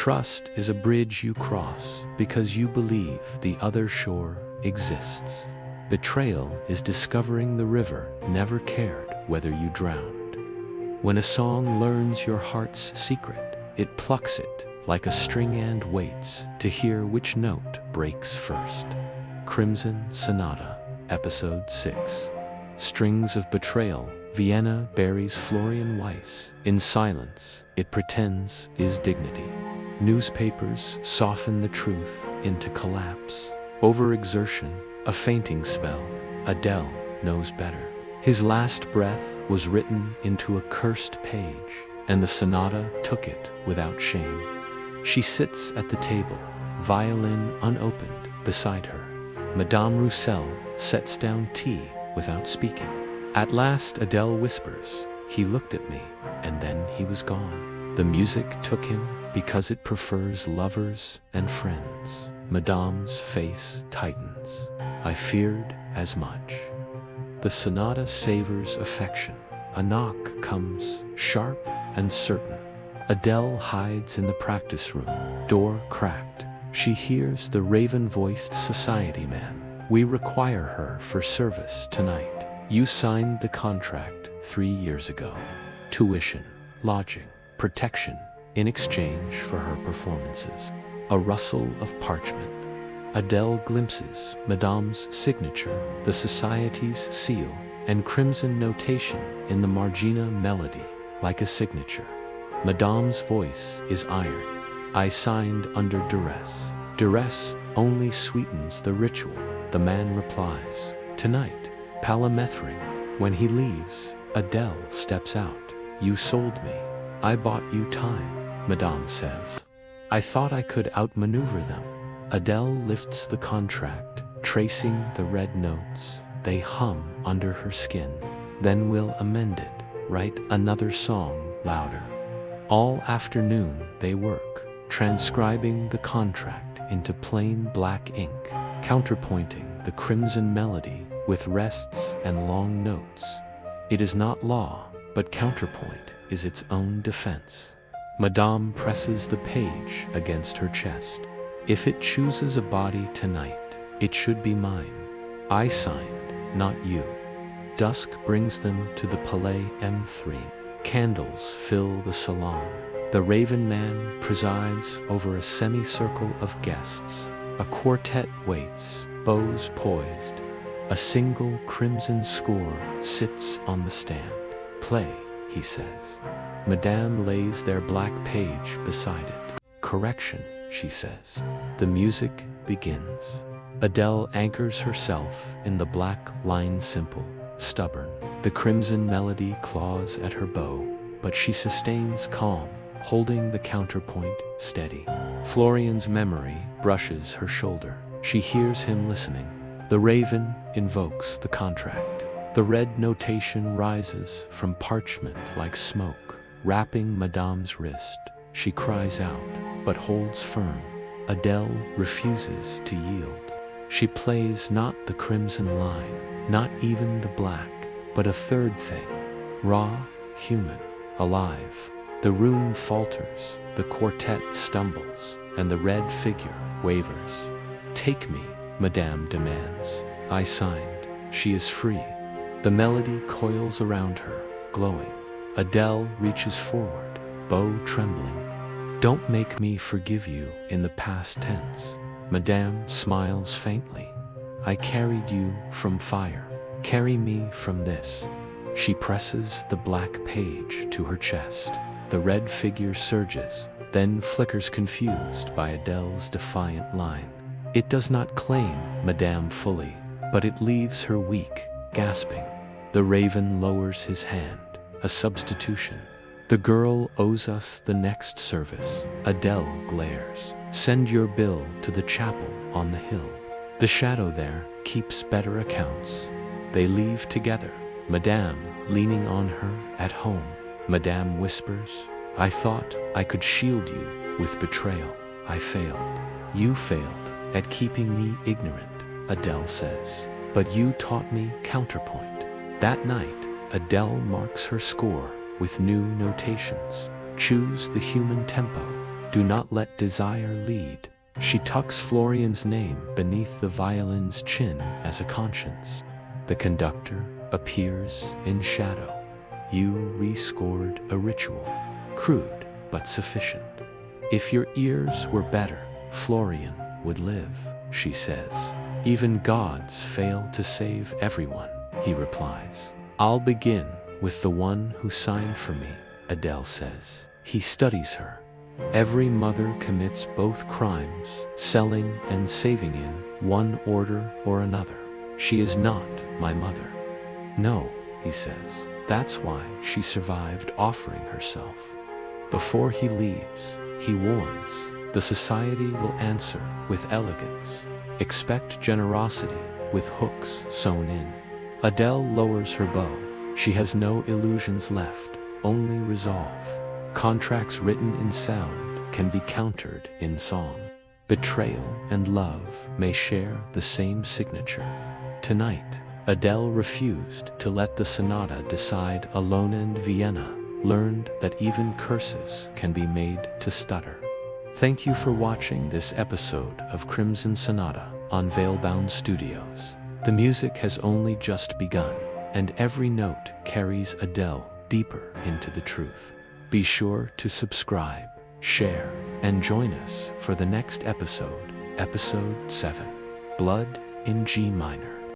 Trust is a bridge you cross because you believe the other shore exists. Betrayal is discovering the river never cared whether you drowned. When a song learns your heart's secret, it plucks it like a string and waits to hear which note breaks first. Crimson Sonata, Episode 6. Strings of Betrayal. Vienna buries Florian Weiss. In silence, it pretends is dignity. Newspapers soften the truth into collapse. Overexertion, a fainting spell. Adele knows better. His last breath was written into a cursed page, and the sonata took it without shame. She sits at the table, violin unopened, beside her. Madame Roussel sets down tea without speaking. At last Adele whispers, "He looked at me, and then he was gone." The music took him because it prefers lovers and friends. Madame's face tightens. I feared as much. The sonata savors affection. A knock comes, sharp and certain. Adele hides in the practice room, door cracked. She hears the raven-voiced society man. "We require her for service tonight. You signed the contract 3 years ago. Tuition, lodging, protection, in exchange for her performances." A rustle of parchment. Adele glimpses Madame's signature, the society's seal, and crimson notation in the margina melody, like a signature. Madame's voice is iron. "I signed under duress." Duress only sweetens the ritual. The man replies, "Tonight, Palais Möhring." When he leaves, Adele steps out. "You sold me. I bought you time," Madame says. "I thought I could outmaneuver them." Adele lifts the contract, tracing the red notes. They hum under her skin. "Then we'll amend it, write another song louder." All afternoon they work, transcribing the contract into plain black ink, counterpointing the crimson melody with rests and long notes. It is not law, but counterpoint is its own defense. Madame presses the page against her chest. "If it chooses a body tonight, it should be mine. I signed, not you." Dusk brings them to the Palais Möhring. Candles fill the salon. The Raven Man presides over a semicircle of guests. A quartet waits, bows poised. A single crimson score sits on the stand. "Play," he says. Madame lays their black page beside it. "Correction," she says. The music begins. Adele anchors herself in the black line simple, stubborn. The crimson melody claws at her bow, but she sustains calm, holding the counterpoint steady. Florian's memory brushes her shoulder. She hears him listening. The raven invokes the contract. The red notation rises from parchment like smoke, wrapping Madame's wrist. She cries out, but holds firm. Adele refuses to yield. She plays not the crimson line, not even the black, but a third thing, raw, human, alive. The rune falters, the quartet stumbles, and the red figure wavers. "Take me," Madame demands. "I signed." She is free. The melody coils around her, glowing. Adele reaches forward, bow trembling. "Don't make me forgive you in the past tense." Madame smiles faintly. "I carried you from fire. Carry me from this." She presses the black page to her chest. The red figure surges, then flickers confused by Adele's defiant line. It does not claim Madame fully, but it leaves her weak, gasping. The raven lowers his hand, a substitution. "The girl owes us the next service." Adele glares. "Send your bill to the chapel on the hill. The shadow there keeps better accounts." They leave together, Madame leaning on her at home. Madame whispers, "I thought I could shield you with betrayal. I failed." "You failed at keeping me ignorant," Adele says. "But you taught me counterpoint." That night, Adele marks her score with new notations. Choose the human tempo. Do not let desire lead. She tucks Florian's name beneath the violin's chin as a conscience. The conductor appears in shadow. You rescored a ritual, crude but sufficient. If your ears were better, Florian would live, she says. Even gods fail to save everyone, he replies. I'll begin with the one who signed for me, Adele says. He studies her. Every mother commits both crimes, selling and saving in one order or another. She is not my mother. No, he says. That's why she survived offering herself. Before he leaves, he warns, the society will answer with elegance. Expect generosity with hooks sewn in. Adele lowers her bow. She has no illusions left, only resolve. Contracts written in sound can be countered in song. Betrayal and love may share the same signature. Tonight, Adele refused to let the sonata decide alone, and Vienna learned that even curses can be made to stutter. Thank you for watching this episode of Crimson Sonata on Veilbound Studios. The music has only just begun, and every note carries Adele deeper into the truth. Be sure to subscribe, share, and join us for the next episode, Episode 7, Blood in G minor.